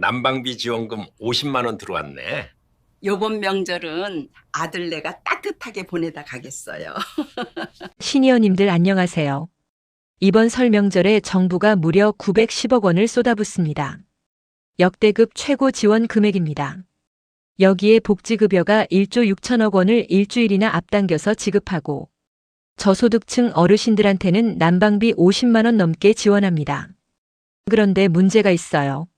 난방비 지원금 50만 원 들어왔네. 요번 명절은 아들네가 따뜻하게 보내다 가겠어요. 시니어님들 안녕하세요. 이번 설 명절에 정부가 무려 910억 원을 쏟아붓습니다. 역대급 최고 지원 금액입니다. 여기에 복지급여가 1조 6천억 원을 일주일이나 앞당겨서 지급하고 저소득층 어르신들한테는 난방비 50만 원 넘게 지원합니다. 그런데 문제가 있어요.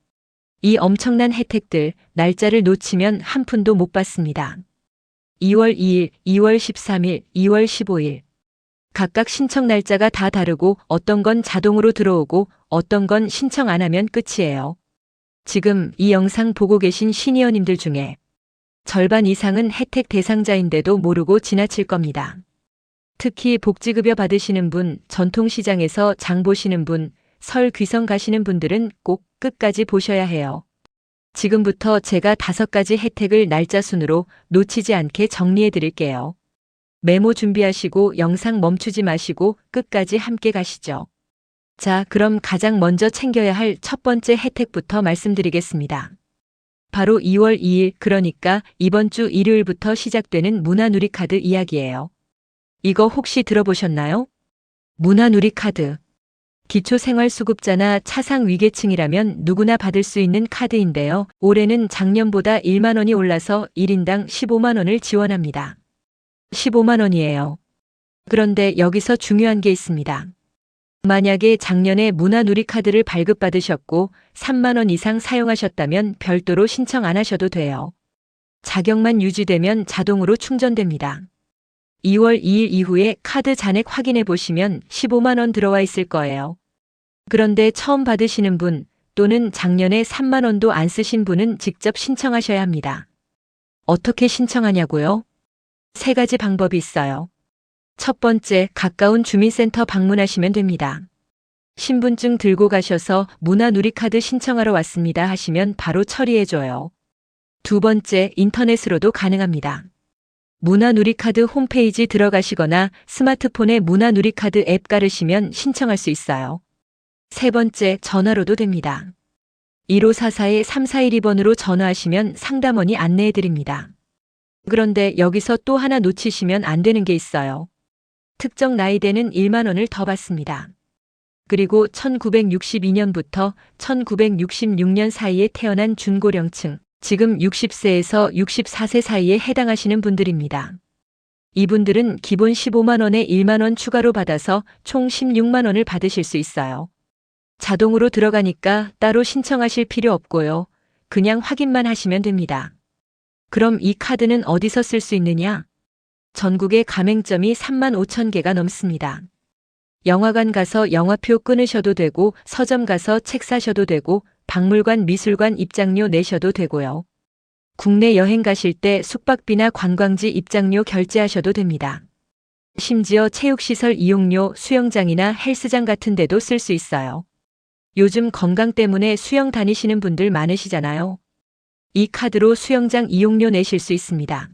이 엄청난 혜택들 날짜를 놓치면 한 푼도 못 받습니다. 2월 2일, 2월 13일, 2월 15일. 각각 신청 날짜가 다 다르고 어떤 건 자동으로 들어오고 어떤 건 신청 안 하면 끝이에요. 지금 이 영상 보고 계신 시니어님들 중에 절반 이상은 혜택 대상자인데도 모르고 지나칠 겁니다. 특히 복지급여 받으시는 분, 전통시장에서 장 보시는 분, 설 귀성 가시는 분들은 꼭 끝까지 보셔야 해요. 지금부터 제가 5가지 혜택을 날짜 순으로 놓치지 않게 정리해 드릴게요. 메모 준비하시고 영상 멈추지 마시고 끝까지 함께 가시죠. 자, 그럼 가장 먼저 챙겨야 할 첫 번째 혜택부터 말씀드리겠습니다. 바로 2월 2일, 그러니까 이번 주 일요일부터 시작되는 문화누리카드 이야기예요. 이거 혹시 들어보셨나요? 문화누리카드. 기초생활수급자나 차상위계층이라면 누구나 받을 수 있는 카드인데요. 올해는 작년보다 1만 원이 올라서 1인당 15만 원을 지원합니다. 15만 원이에요. 그런데 여기서 중요한 게 있습니다. 만약에 작년에 문화누리카드를 발급받으셨고 3만 원 이상 사용하셨다면 별도로 신청 안 하셔도 돼요. 자격만 유지되면 자동으로 충전됩니다. 2월 2일 이후에 카드 잔액 확인해 보시면 15만 원 들어와 있을 거예요. 그런데 처음 받으시는 분 또는 작년에 3만 원도 안 쓰신 분은 직접 신청하셔야 합니다. 어떻게 신청하냐고요? 3가지 방법이 있어요. 첫 번째, 가까운 주민센터 방문하시면 됩니다. 신분증 들고 가셔서 문화누리카드 신청하러 왔습니다 하시면 바로 처리해줘요. 두 번째, 인터넷으로도 가능합니다. 문화누리카드 홈페이지 들어가시거나 스마트폰에 문화누리카드 앱 깔으시면 신청할 수 있어요. 세 번째, 전화로도 됩니다. 1544-3412번으로 전화하시면 상담원이 안내해드립니다. 그런데 여기서 또 하나 놓치시면 안 되는 게 있어요. 특정 나이대는 1만 원을 더 받습니다. 그리고 1962년부터 1966년 사이에 태어난 중고령층, 지금 60세에서 64세 사이에 해당하시는 분들입니다. 이분들은 기본 15만 원에 1만 원 추가로 받아서 총 16만 원을 받으실 수 있어요. 자동으로 들어가니까 따로 신청하실 필요 없고요. 그냥 확인만 하시면 됩니다. 그럼 이 카드는 어디서 쓸 수 있느냐? 전국에 가맹점이 3만 5천 개가 넘습니다. 영화관 가서 영화표 끊으셔도 되고 서점 가서 책 사셔도 되고 박물관, 미술관 입장료 내셔도 되고요. 국내 여행 가실 때 숙박비나 관광지 입장료 결제하셔도 됩니다. 심지어 체육시설 이용료, 수영장이나 헬스장 같은 데도 쓸 수 있어요. 요즘 건강 때문에 수영 다니시는 분들 많으시잖아요. 이 카드로 수영장 이용료 내실 수 있습니다.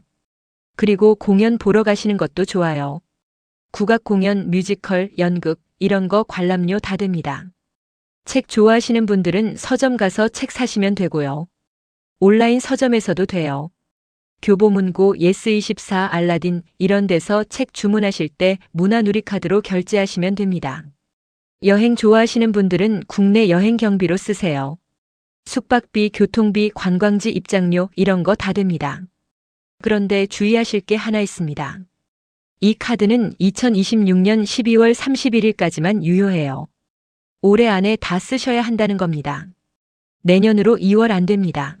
그리고 공연 보러 가시는 것도 좋아요. 국악 공연, 뮤지컬, 연극 이런 거 관람료 다 됩니다. 책 좋아하시는 분들은 서점 가서 책 사시면 되고요. 온라인 서점에서도 돼요. 교보문고, 예스24, 알라딘 이런 데서 책 주문하실 때 문화누리카드로 결제하시면 됩니다. 여행 좋아하시는 분들은 국내 여행 경비로 쓰세요. 숙박비, 교통비, 관광지 입장료 이런 거 다 됩니다. 그런데 주의하실 게 하나 있습니다. 이 카드는 2026년 12월 31일까지만 유효해요. 올해 안에 다 쓰셔야 한다는 겁니다. 내년으로 2월 안 됩니다.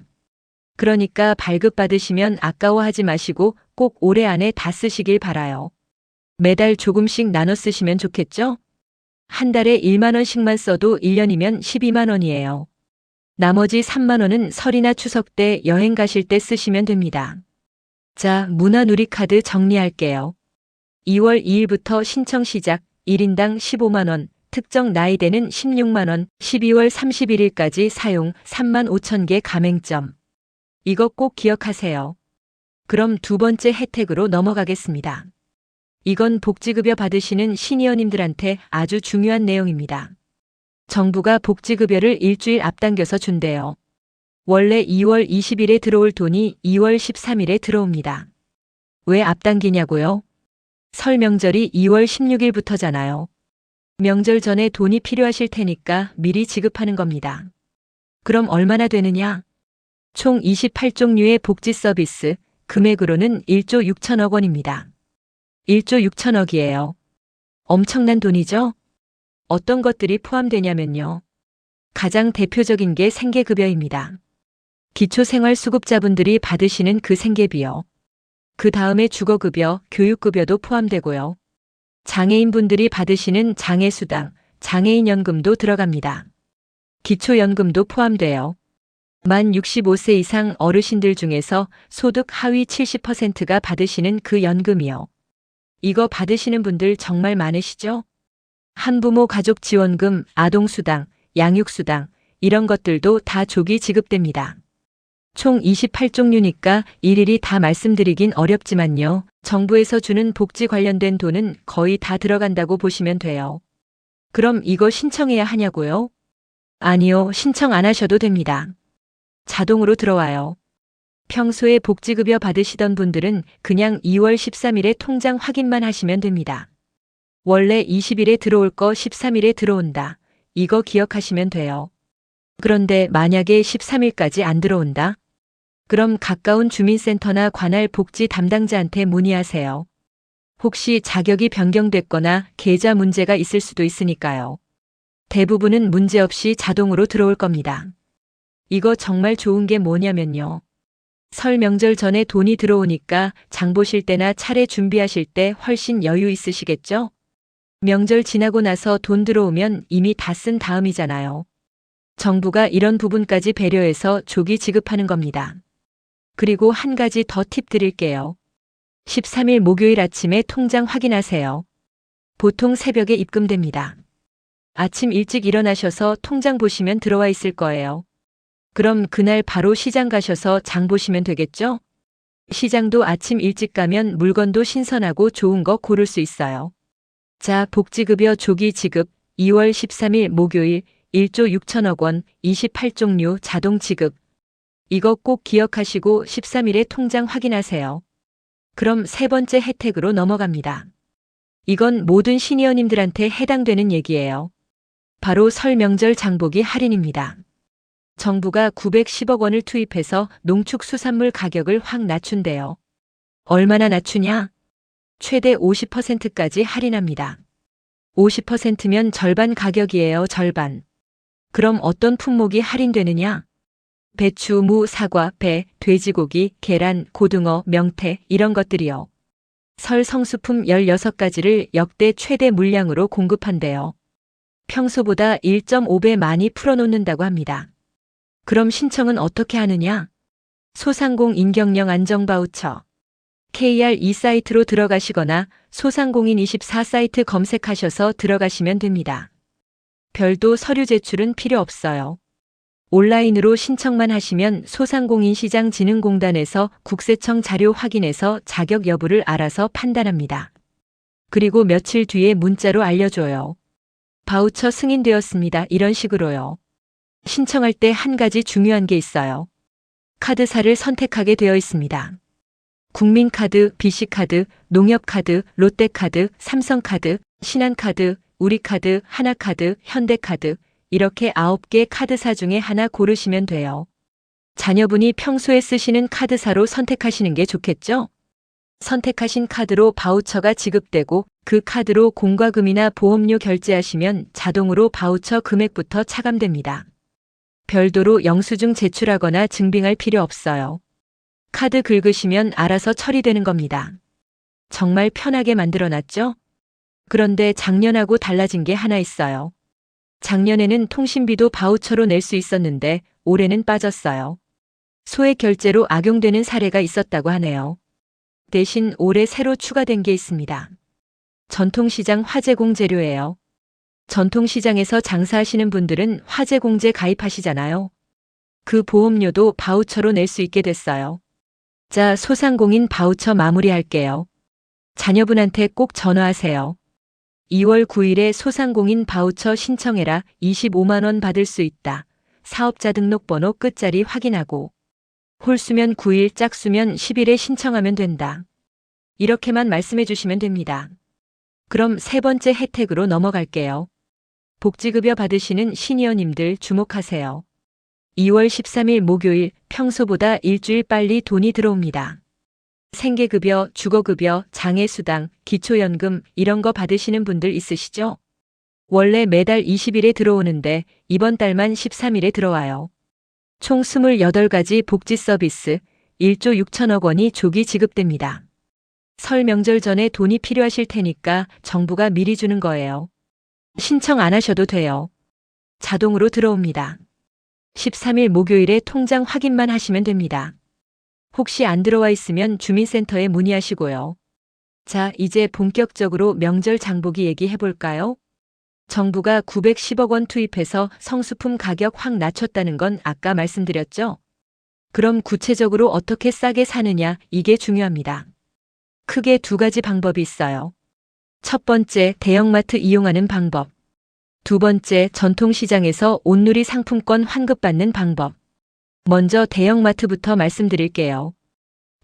그러니까 발급받으시면 아까워하지 마시고 꼭 올해 안에 다 쓰시길 바라요. 매달 조금씩 나눠 쓰시면 좋겠죠? 한 달에 1만 원씩만 써도 1년이면 12만 원이에요. 나머지 3만 원은 설이나 추석 때 여행 가실 때 쓰시면 됩니다. 자, 문화누리카드 정리할게요. 2월 2일부터 신청 시작, 1인당 15만 원, 특정 나이대는 16만 원, 12월 31일까지 사용 3만 5천 개 가맹점. 이거 꼭 기억하세요. 그럼 두 번째 혜택으로 넘어가겠습니다. 이건 복지급여 받으시는 시니어님들한테 아주 중요한 내용입니다. 정부가 복지급여를 일주일 앞당겨서 준대요. 원래 2월 20일에 들어올 돈이 2월 13일에 들어옵니다. 왜 앞당기냐고요? 설 명절이 2월 16일부터잖아요. 명절 전에 돈이 필요하실 테니까 미리 지급하는 겁니다. 그럼 얼마나 되느냐? 총 28종류의 복지 서비스, 금액으로는 1조 6천억 원입니다. 1조 6천억이에요. 엄청난 돈이죠? 어떤 것들이 포함되냐면요. 가장 대표적인 게 생계급여입니다. 기초생활수급자분들이 받으시는 그 생계비요. 그 다음에 주거급여, 교육급여도 포함되고요. 장애인분들이 받으시는 장애수당, 장애인연금도 들어갑니다. 기초연금도 포함돼요. 만 65세 이상 어르신들 중에서 소득 하위 70%가 받으시는 그 연금이요. 이거 받으시는 분들 정말 많으시죠? 한부모 가족지원금, 아동수당, 양육수당, 이런 것들도 다 조기 지급됩니다. 총 28종류니까 일일이 다 말씀드리긴 어렵지만요. 정부에서 주는 복지 관련된 돈은 거의 다 들어간다고 보시면 돼요. 그럼 이거 신청해야 하냐고요? 아니요, 신청 안 하셔도 됩니다. 자동으로 들어와요. 평소에 복지급여 받으시던 분들은 그냥 2월 13일에 통장 확인만 하시면 됩니다. 원래 20일에 들어올 거 13일에 들어온다. 이거 기억하시면 돼요. 그런데 만약에 13일까지 안 들어온다? 그럼 가까운 주민센터나 관할 복지 담당자한테 문의하세요. 혹시 자격이 변경됐거나 계좌 문제가 있을 수도 있으니까요. 대부분은 문제없이 자동으로 들어올 겁니다. 이거 정말 좋은 게 뭐냐면요. 설 명절 전에 돈이 들어오니까 장 보실 때나 차례 준비하실 때 훨씬 여유 있으시겠죠? 명절 지나고 나서 돈 들어오면 이미 다 쓴 다음이잖아요. 정부가 이런 부분까지 배려해서 조기 지급하는 겁니다. 그리고 한 가지 더 팁 드릴게요. 13일 목요일 아침에 통장 확인하세요. 보통 새벽에 입금됩니다. 아침 일찍 일어나셔서 통장 보시면 들어와 있을 거예요. 그럼 그날 바로 시장 가셔서 장 보시면 되겠죠? 시장도 아침 일찍 가면 물건도 신선하고 좋은 거 고를 수 있어요. 자, 복지급여 조기 지급 2월 13일 목요일 1조 6천억 원 28종류 자동 지급. 이거 꼭 기억하시고 13일에 통장 확인하세요. 그럼 세 번째 혜택으로 넘어갑니다. 이건 모든 시니어님들한테 해당되는 얘기예요. 바로 설 명절 장보기 할인입니다. 정부가 910억 원을 투입해서 농축수산물 가격을 확 낮춘대요. 얼마나 낮추냐? 최대 50%까지 할인합니다. 50%면 절반 가격이에요, 절반. 그럼 어떤 품목이 할인되느냐? 배추, 무, 사과, 배, 돼지고기, 계란, 고등어, 명태 이런 것들이요. 설 성수품 16가지를 역대 최대 물량으로 공급한대요. 평소보다 1.5배 많이 풀어놓는다고 합니다. 그럼 신청은 어떻게 하느냐? 소상공 인경영 안정바우처 KR2 사이트로 들어가시거나 소상공인 24 사이트 검색하셔서 들어가시면 됩니다. 별도 서류 제출은 필요 없어요. 온라인으로 신청만 하시면 소상공인시장진흥공단에서 국세청 자료 확인해서 자격 여부를 알아서 판단합니다. 그리고 며칠 뒤에 문자로 알려줘요. 바우처 승인되었습니다. 이런 식으로요. 신청할 때 한 가지 중요한 게 있어요. 카드사를 선택하게 되어 있습니다. 국민카드, BC카드, 농협카드, 롯데카드, 삼성카드, 신한카드, 우리카드, 하나카드, 현대카드 이렇게 9개 카드사 중에 하나 고르시면 돼요. 자녀분이 평소에 쓰시는 카드사로 선택하시는 게 좋겠죠? 선택하신 카드로 바우처가 지급되고 그 카드로 공과금이나 보험료 결제하시면 자동으로 바우처 금액부터 차감됩니다. 별도로 영수증 제출하거나 증빙할 필요 없어요. 카드 긁으시면 알아서 처리되는 겁니다. 정말 편하게 만들어놨죠? 그런데 작년하고 달라진 게 하나 있어요. 작년에는 통신비도 바우처로 낼 수 있었는데 올해는 빠졌어요. 소액 결제로 악용되는 사례가 있었다고 하네요. 대신 올해 새로 추가된 게 있습니다. 전통시장 화재공 재료예요. 전통시장에서 장사하시는 분들은 화재공제 가입하시잖아요. 그 보험료도 바우처로 낼 수 있게 됐어요. 자, 소상공인 바우처 마무리할게요. 자녀분한테 꼭 전화하세요. 2월 9일에 소상공인 바우처 신청해라 25만 원 받을 수 있다. 사업자 등록번호 끝자리 확인하고 홀수면 9일, 짝수면 10일에 신청하면 된다. 이렇게만 말씀해 주시면 됩니다. 그럼 세 번째 혜택으로 넘어갈게요. 복지급여 받으시는 시니어님들 주목하세요. 2월 13일 목요일 평소보다 일주일 빨리 돈이 들어옵니다. 생계급여, 주거급여, 장애수당, 기초연금 이런 거 받으시는 분들 있으시죠? 원래 매달 20일에 들어오는데 이번 달만 13일에 들어와요. 총 28가지 복지 서비스 1조 6천억 원이 조기 지급됩니다. 설 명절 전에 돈이 필요하실 테니까 정부가 미리 주는 거예요. 신청 안 하셔도 돼요. 자동으로 들어옵니다. 13일 목요일에 통장 확인만 하시면 됩니다. 혹시 안 들어와 있으면 주민센터에 문의하시고요. 자, 이제 본격적으로 명절 장보기 얘기해 볼까요? 정부가 910억 원 투입해서 성수품 가격 확 낮췄다는 건 아까 말씀드렸죠? 그럼 구체적으로 어떻게 싸게 사느냐, 이게 중요합니다. 크게 두 가지 방법이 있어요. 첫 번째, 대형마트 이용하는 방법. 두 번째, 전통시장에서 온누리 상품권 환급받는 방법. 먼저 대형마트부터 말씀드릴게요.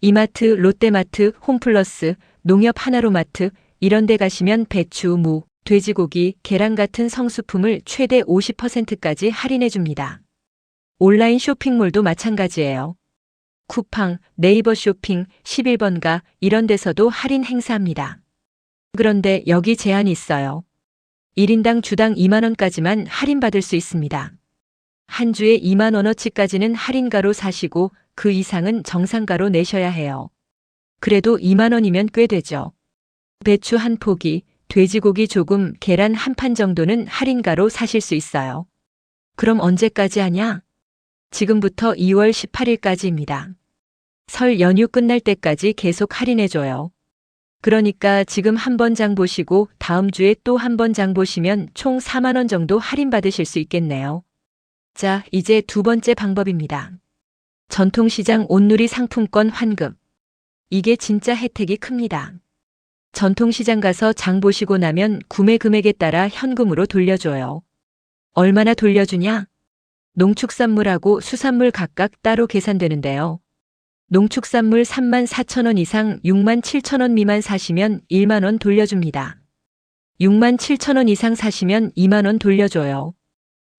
이마트, 롯데마트, 홈플러스, 농협 하나로마트 이런 데 가시면 배추, 무, 돼지고기, 계란 같은 성수품을 최대 50%까지 할인해 줍니다. 온라인 쇼핑몰도 마찬가지예요. 쿠팡, 네이버 쇼핑, 11번가 이런 데서도 할인 행사합니다. 그런데 여기 제한이 있어요. 1인당 주당 2만 원까지만 할인받을 수 있습니다. 한 주에 2만 원어치까지는 할인가로 사시고 그 이상은 정상가로 내셔야 해요. 그래도 2만 원이면 꽤 되죠. 배추 한 포기, 돼지고기 조금, 계란 한 판 정도는 할인가로 사실 수 있어요. 그럼 언제까지 하냐? 지금부터 2월 18일까지입니다. 설 연휴 끝날 때까지 계속 할인해줘요. 그러니까 지금 한 번 장 보시고 다음 주에 또 한 번 장 보시면 총 4만 원 정도 할인받으실 수 있겠네요. 자, 이제 두 번째 방법입니다. 전통시장 온누리 상품권 환급. 이게 진짜 혜택이 큽니다. 전통시장 가서 장 보시고 나면 구매 금액에 따라 현금으로 돌려줘요. 얼마나 돌려주냐? 농축산물하고 수산물 각각 따로 계산되는데요. 농축산물 3만 4천 원 이상 6만 7천 원 미만 사시면 1만 원 돌려줍니다. 6만 7천 원 이상 사시면 2만 원 돌려줘요.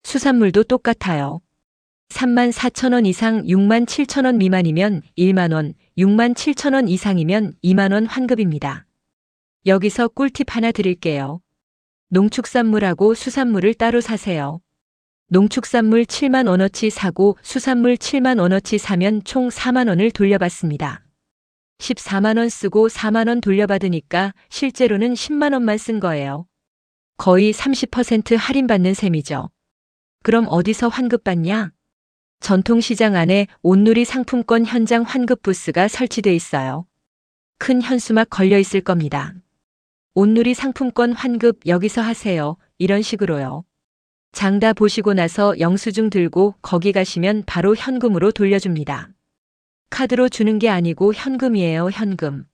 수산물도 똑같아요. 3만 4천 원 이상 6만 7천 원 미만이면 1만 원, 6만 7천 원 이상이면 2만 원 환급입니다. 여기서 꿀팁 하나 드릴게요. 농축산물하고 수산물을 따로 사세요. 농축산물 7만 원어치 사고 수산물 7만 원어치 사면 총 4만 원을 돌려받습니다. 14만 원 쓰고 4만 원 돌려받으니까 실제로는 10만 원만 쓴 거예요. 거의 30% 할인받는 셈이죠. 그럼 어디서 환급받냐? 전통시장 안에 온누리 상품권 현장 환급 부스가 설치돼 있어요. 큰 현수막 걸려 있을 겁니다. 온누리 상품권 환급 여기서 하세요. 이런 식으로요. 장다 보시고 나서 영수증 들고 거기 가시면 바로 현금으로 돌려줍니다. 카드로 주는 게 아니고 현금이에요, 현금.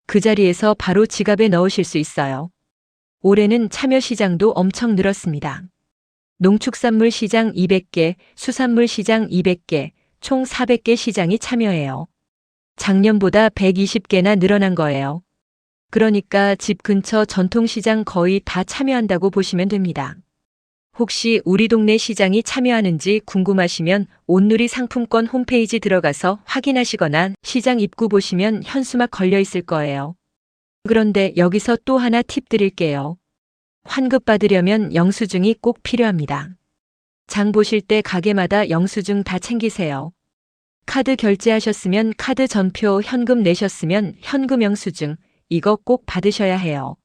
그 자리에서 바로 지갑에 넣으실 수 있어요. 올해는 참여 시장도 엄청 늘었습니다. 농축산물 시장 200개, 수산물 시장 200개, 총 400개 시장이 참여해요. 작년보다 120개나 늘어난 거예요. 그러니까 집 근처 전통시장 거의 다 참여한다고 보시면 됩니다. 혹시 우리 동네 시장이 참여하는지 궁금하시면 온누리 상품권 홈페이지 들어가서 확인하시거나 시장 입구 보시면 현수막 걸려 있을 거예요. 그런데 여기서 또 하나 팁 드릴게요. 환급 받으려면 영수증이 꼭 필요합니다. 장 보실 때 가게마다 영수증 다 챙기세요. 카드 결제하셨으면 카드 전표, 현금 내셨으면 현금 영수증, 이거 꼭 받으셔야 해요.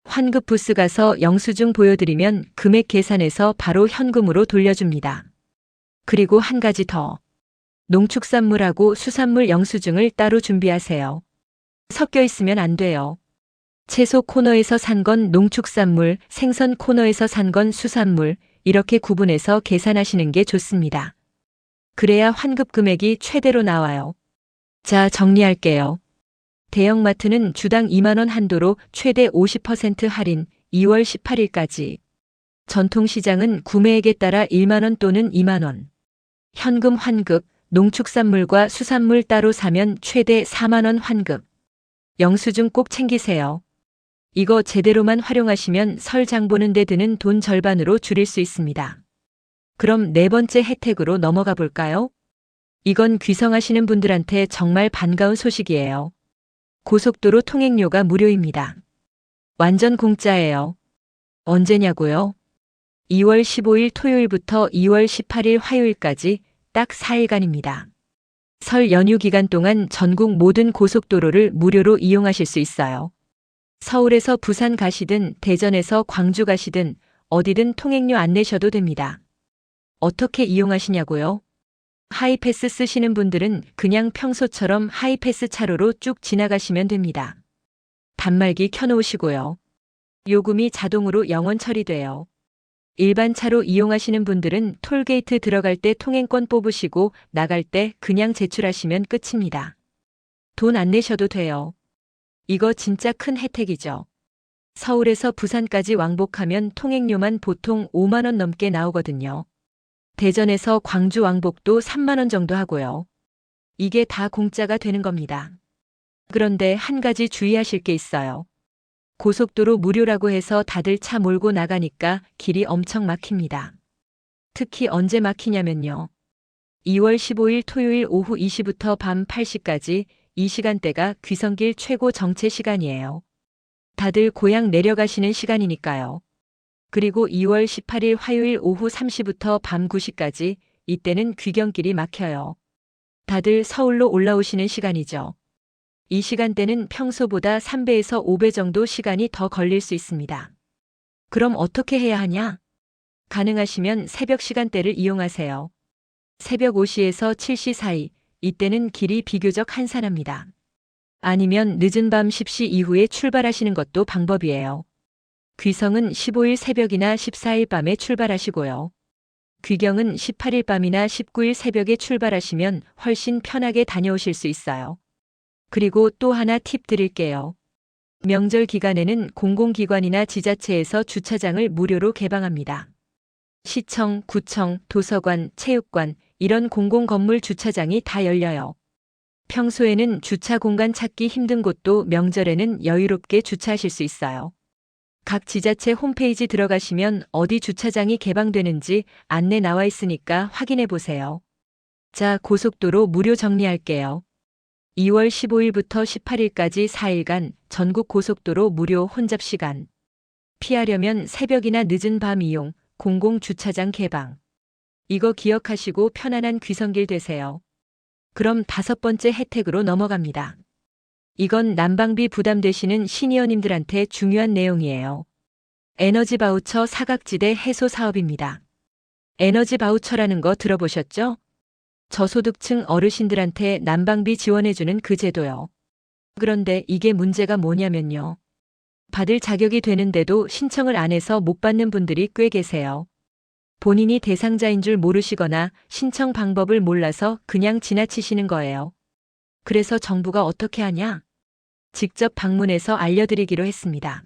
환급 부스 가서 영수증 보여드리면 금액 계산해서 바로 현금으로 돌려줍니다. 그리고 한 가지 더. 농축산물하고 수산물 영수증을 따로 준비하세요. 섞여 있으면 안 돼요. 채소 코너에서 산 건 농축산물, 생선 코너에서 산 건 수산물, 이렇게 구분해서 계산하시는 게 좋습니다. 그래야 환급 금액이 최대로 나와요. 자, 정리할게요. 대형마트는 주당 2만 원 한도로 최대 50% 할인 2월 18일까지. 전통시장은 구매액에 따라 1만 원 또는 2만 원. 현금 환급, 농축산물과 수산물 따로 사면 최대 4만 원 환급. 영수증 꼭 챙기세요. 이거 제대로만 활용하시면 설 장 보는 데 드는 돈 절반으로 줄일 수 있습니다. 그럼 네 번째 혜택으로 넘어가 볼까요? 이건 귀성하시는 분들한테 정말 반가운 소식이에요. 고속도로 통행료가 무료입니다. 완전 공짜예요. 언제냐고요? 2월 15일 토요일부터 2월 18일 화요일까지 딱 4일간입니다. 설 연휴 기간 동안 전국 모든 고속도로를 무료로 이용하실 수 있어요. 서울에서 부산 가시든 대전에서 광주 가시든 어디든 통행료 안 내셔도 됩니다. 어떻게 이용하시냐고요? 하이패스 쓰시는 분들은 그냥 평소처럼 하이패스 차로로 쭉 지나가시면 됩니다. 단말기 켜놓으시고요. 요금이 자동으로 영원 처리돼요. 일반 차로 이용하시는 분들은 톨게이트 들어갈 때 통행권 뽑으시고 나갈 때 그냥 제출하시면 끝입니다. 돈 안 내셔도 돼요. 이거 진짜 큰 혜택이죠. 서울에서 부산까지 왕복하면 통행료만 보통 5만 원 넘게 나오거든요. 대전에서 광주 왕복도 3만 원 정도 하고요. 이게 다 공짜가 되는 겁니다. 그런데 한 가지 주의하실 게 있어요. 고속도로 무료라고 해서 다들 차 몰고 나가니까 길이 엄청 막힙니다. 특히 언제 막히냐면요. 2월 15일 토요일 오후 2시부터 밤 8시까지 이 시간대가 귀성길 최고 정체 시간이에요. 다들 고향 내려가시는 시간이니까요. 그리고 2월 18일 화요일 오후 3시부터 밤 9시까지 이때는 귀경길이 막혀요. 다들 서울로 올라오시는 시간이죠. 이 시간대는 평소보다 3배에서 5배 정도 시간이 더 걸릴 수 있습니다. 그럼 어떻게 해야 하냐? 가능하시면 새벽 시간대를 이용하세요. 새벽 5시에서 7시 사이, 이때는 길이 비교적 한산합니다. 아니면 늦은 밤 10시 이후에 출발하시는 것도 방법이에요. 귀성은 15일 새벽이나 14일 밤에 출발하시고요. 귀경은 18일 밤이나 19일 새벽에 출발하시면 훨씬 편하게 다녀오실 수 있어요. 그리고 또 하나 팁 드릴게요. 명절 기간에는 공공기관이나 지자체에서 주차장을 무료로 개방합니다. 시청, 구청, 도서관, 체육관, 이런 공공건물 주차장이 다 열려요. 평소에는 주차 공간 찾기 힘든 곳도 명절에는 여유롭게 주차하실 수 있어요. 각 지자체 홈페이지 들어가시면 어디 주차장이 개방되는지 안내 나와 있으니까 확인해 보세요. 자, 고속도로 무료 정리할게요. 2월 15일부터 18일까지 4일간 전국 고속도로 무료 혼잡 시간. 피하려면 새벽이나 늦은 밤 이용, 공공주차장 개방. 이거 기억하시고 편안한 귀성길 되세요. 그럼 다섯 번째 혜택으로 넘어갑니다. 이건 난방비 부담되시는 시니어님들한테 중요한 내용이에요. 에너지 바우처 사각지대 해소 사업입니다. 에너지 바우처라는 거 들어보셨죠? 저소득층 어르신들한테 난방비 지원해주는 그 제도요. 그런데 이게 문제가 뭐냐면요. 받을 자격이 되는데도 신청을 안 해서 못 받는 분들이 꽤 계세요. 본인이 대상자인 줄 모르시거나 신청 방법을 몰라서 그냥 지나치시는 거예요. 그래서 정부가 어떻게 하냐? 직접 방문해서 알려드리기로 했습니다.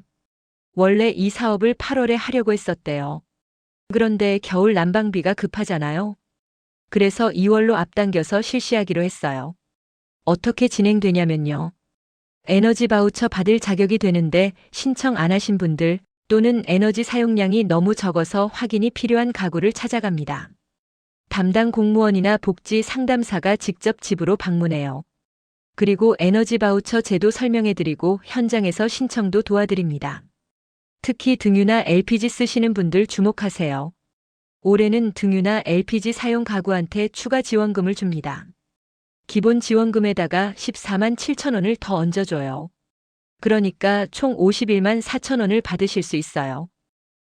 원래 이 사업을 8월에 하려고 했었대요. 그런데 겨울 난방비가 급하잖아요. 그래서 2월로 앞당겨서 실시하기로 했어요. 어떻게 진행되냐면요. 에너지 바우처 받을 자격이 되는데 신청 안 하신 분들 또는 에너지 사용량이 너무 적어서 확인이 필요한 가구를 찾아갑니다. 담당 공무원이나 복지 상담사가 직접 집으로 방문해요. 그리고 에너지 바우처 제도 설명해드리고 현장에서 신청도 도와드립니다. 특히 등유나 LPG 쓰시는 분들 주목하세요. 올해는 등유나 LPG 사용 가구한테 추가 지원금을 줍니다. 기본 지원금에다가 14만 7천 원을 더 얹어줘요. 그러니까 총 51만 4천 원을 받으실 수 있어요.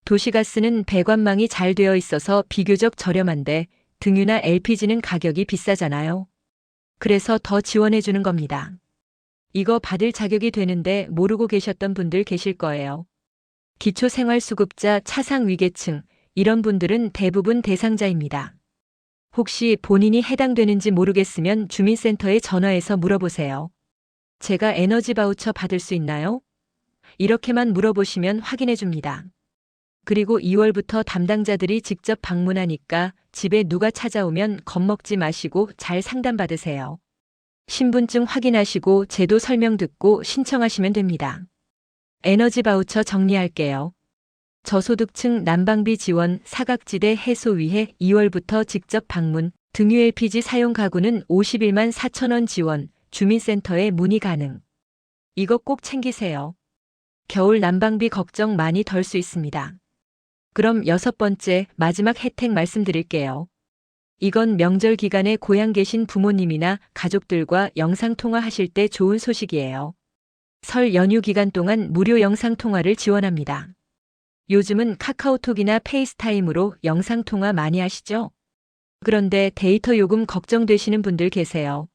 도시가스는 배관망이 잘 되어 있어서 비교적 저렴한데 등유나 LPG는 가격이 비싸잖아요. 그래서 더 지원해 주는 겁니다. 이거 받을 자격이 되는데 모르고 계셨던 분들 계실 거예요. 기초생활수급자, 차상위계층, 이런 분들은 대부분 대상자입니다. 혹시 본인이 해당되는지 모르겠으면 주민센터에 전화해서 물어보세요. 제가 에너지 바우처 받을 수 있나요? 이렇게만 물어보시면 확인해 줍니다. 그리고 2월부터 담당자들이 직접 방문하니까 집에 누가 찾아오면 겁먹지 마시고 잘 상담받으세요. 신분증 확인하시고 제도 설명 듣고 신청하시면 됩니다. 에너지 바우처 정리할게요. 저소득층 난방비 지원 사각지대 해소 위해 2월부터 직접 방문, 등유 LPG 사용 가구는 51만 4천 원 지원, 주민센터에 문의 가능. 이거 꼭 챙기세요. 겨울 난방비 걱정 많이 덜 수 있습니다. 그럼 6번째 마지막 혜택 말씀드릴게요. 이건 명절 기간에 고향 계신 부모님이나 가족들과 영상통화 하실 때 좋은 소식이에요. 설 연휴 기간 동안 무료 영상통화를 지원합니다. 요즘은 카카오톡이나 페이스타임으로 영상통화 많이 하시죠? 그런데 데이터 요금 걱정되시는 분들 계세요.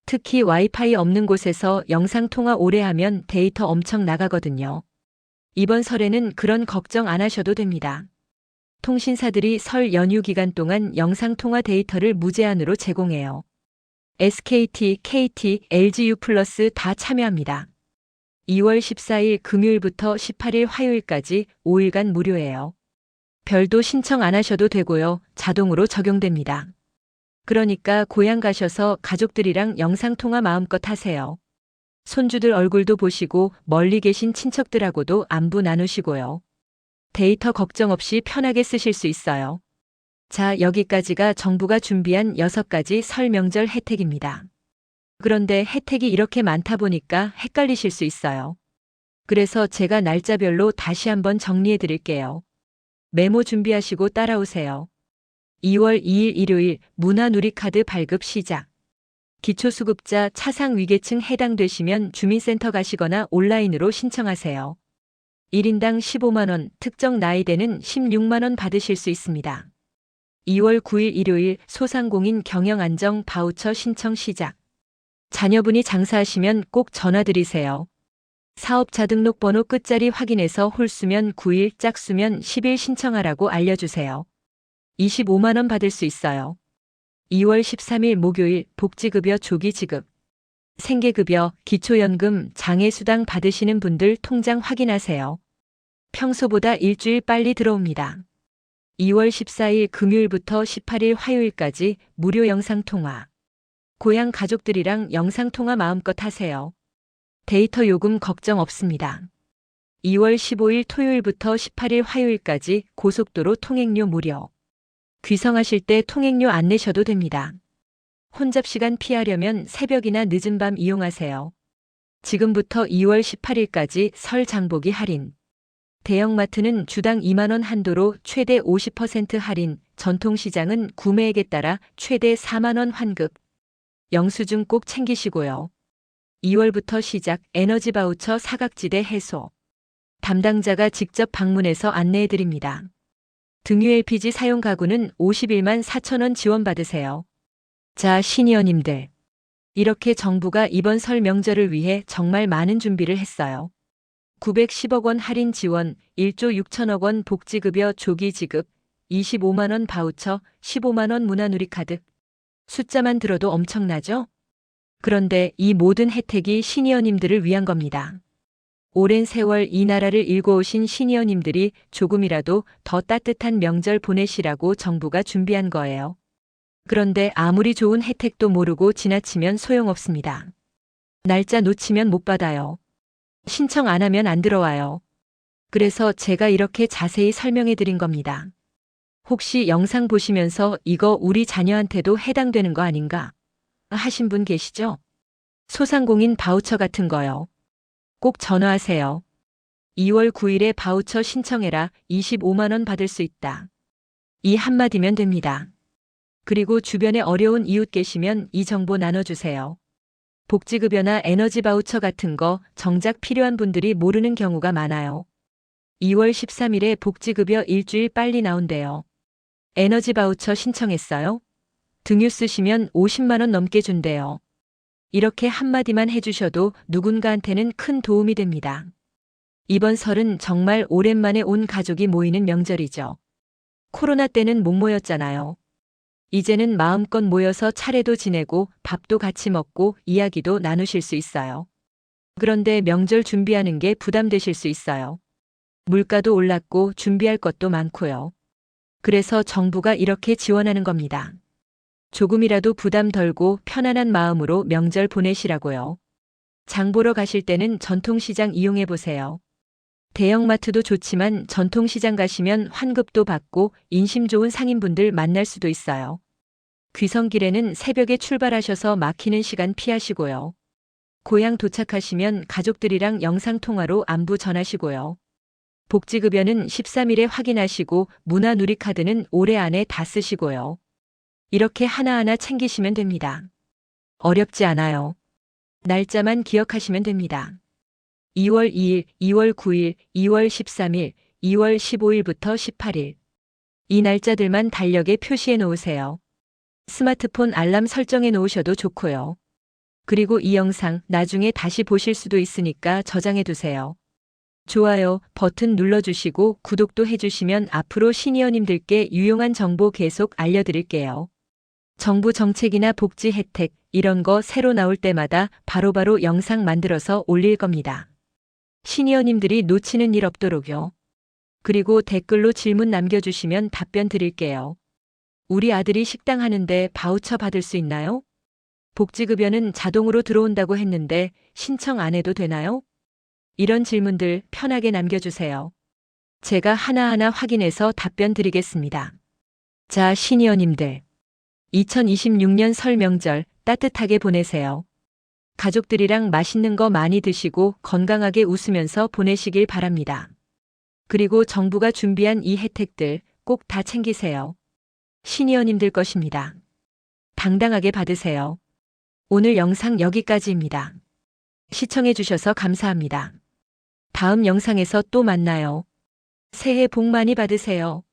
특히 와이파이 없는 곳에서 영상통화 오래 하면 데이터 엄청 나가거든요. 이번 설에는 그런 걱정 안 하셔도 됩니다. 통신사들이 설 연휴 기간 동안 영상통화 데이터를 무제한으로 제공해요. SKT, KT, LGU 플러스 다 참여합니다. 2월 14일 금요일부터 18일 화요일까지 5일간 무료예요. 별도 신청 안 하셔도 되고요. 자동으로 적용됩니다. 그러니까 고향 가셔서 가족들이랑 영상통화 마음껏 하세요. 손주들 얼굴도 보시고 멀리 계신 친척들하고도 안부 나누시고요. 데이터 걱정 없이 편하게 쓰실 수 있어요. 자, 여기까지가 정부가 준비한 6가지 설 명절 혜택입니다. 그런데 혜택이 이렇게 많다 보니까 헷갈리실 수 있어요. 그래서 제가 날짜별로 다시 한번 정리해 드릴게요. 메모 준비하시고 따라오세요. 2월 2일 일요일 문화누리카드 발급 시작. 기초수급자 차상위계층 해당되시면 주민센터 가시거나 온라인으로 신청하세요. 1인당 15만 원, 특정 나이대는 16만 원 받으실 수 있습니다. 2월 9일 일요일 소상공인 경영안정 바우처 신청 시작. 자녀분이 장사하시면 꼭 전화드리세요. 사업자 등록번호 끝자리 확인해서 홀수면 9일, 짝수면 10일 신청하라고 알려주세요. 25만 원 받을 수 있어요. 2월 13일 목요일 복지급여 조기 지급. 생계급여, 기초연금, 장애수당 받으시는 분들 통장 확인하세요. 평소보다 일주일 빨리 들어옵니다. 2월 14일 금요일부터 18일 화요일까지 무료 영상통화. 고향 가족들이랑 영상통화 마음껏 하세요. 데이터 요금 걱정 없습니다. 2월 15일 토요일부터 18일 화요일까지 고속도로 통행료 무료. 귀성하실 때 통행료 안 내셔도 됩니다. 혼잡 시간 피하려면 새벽이나 늦은 밤 이용하세요. 지금부터 2월 18일까지 설 장보기 할인. 대형마트는 주당 2만 원 한도로 최대 50% 할인, 전통시장은 구매액에 따라 최대 4만 원 환급. 영수증 꼭 챙기시고요. 2월부터 시작 에너지 바우처 사각지대 해소. 담당자가 직접 방문해서 안내해 드립니다. 등유 LPG 사용 가구는 51만 4천 원 지원받으세요. 자, 시니어님들. 이렇게 정부가 이번 설 명절을 위해 정말 많은 준비를 했어요. 910억 원 할인 지원, 1조 6천억 원 복지급여 조기 지급, 25만 원 바우처, 15만 원 문화누리카드. 숫자만 들어도 엄청나죠? 그런데 이 모든 혜택이 시니어님들을 위한 겁니다. 오랜 세월 이 나라를 일궈오신 시니어님들이 조금이라도 더 따뜻한 명절 보내시라고 정부가 준비한 거예요. 그런데 아무리 좋은 혜택도 모르고 지나치면 소용없습니다. 날짜 놓치면 못 받아요. 신청 안 하면 안 들어와요. 그래서 제가 이렇게 자세히 설명해 드린 겁니다. 혹시 영상 보시면서 이거 우리 자녀한테도 해당되는 거 아닌가 하신 분 계시죠? 소상공인 바우처 같은 거요. 꼭 전화하세요. 2월 9일에 바우처 신청해라. 25만 원 받을 수 있다. 이 한마디면 됩니다. 그리고 주변에 어려운 이웃 계시면 이 정보 나눠주세요. 복지급여나 에너지 바우처 같은 거 정작 필요한 분들이 모르는 경우가 많아요. 2월 13일에 복지급여 일주일 빨리 나온대요. 에너지 바우처 신청했어요? 등유 쓰시면 50만 원 넘게 준대요. 이렇게 한마디만 해주셔도 누군가한테는 큰 도움이 됩니다. 이번 설은 정말 오랜만에 온 가족이 모이는 명절이죠. 코로나 때는 못 모였잖아요. 이제는 마음껏 모여서 차례도 지내고 밥도 같이 먹고 이야기도 나누실 수 있어요. 그런데 명절 준비하는 게 부담되실 수 있어요. 물가도 올랐고 준비할 것도 많고요. 그래서 정부가 이렇게 지원하는 겁니다. 조금이라도 부담 덜고 편안한 마음으로 명절 보내시라고요. 장 보러 가실 때는 전통시장 이용해 보세요. 대형마트도 좋지만 전통시장 가시면 환급도 받고 인심 좋은 상인분들 만날 수도 있어요. 귀성길에는 새벽에 출발하셔서 막히는 시간 피하시고요. 고향 도착하시면 가족들이랑 영상통화로 안부 전하시고요. 복지급여는 13일에 확인하시고 문화누리카드는 올해 안에 다 쓰시고요. 이렇게 하나하나 챙기시면 됩니다. 어렵지 않아요. 날짜만 기억하시면 됩니다. 2월 2일, 2월 9일, 2월 13일, 2월 15일부터 18일. 이 날짜들만 달력에 표시해 놓으세요. 스마트폰 알람 설정해 놓으셔도 좋고요. 그리고 이 영상 나중에 다시 보실 수도 있으니까 저장해 두세요. 좋아요 버튼 눌러주시고 구독도 해주시면 앞으로 시니어님들께 유용한 정보 계속 알려드릴게요. 정부 정책이나 복지 혜택 이런 거 새로 나올 때마다 바로바로 영상 만들어서 올릴 겁니다. 시니어님들이 놓치는 일 없도록요. 그리고 댓글로 질문 남겨주시면 답변 드릴게요. 우리 아들이 식당 하는데 바우처 받을 수 있나요? 복지급여는 자동으로 들어온다고 했는데 신청 안 해도 되나요? 이런 질문들 편하게 남겨주세요. 제가 하나하나 확인해서 답변 드리겠습니다. 자, 시니어님들. 2026년 설 명절 따뜻하게 보내세요. 가족들이랑 맛있는 거 많이 드시고 건강하게 웃으면서 보내시길 바랍니다. 그리고 정부가 준비한 이 혜택들 꼭 다 챙기세요. 시니어님들 것입니다. 당당하게 받으세요. 오늘 영상 여기까지입니다. 시청해주셔서 감사합니다. 다음 영상에서 또 만나요. 새해 복 많이 받으세요.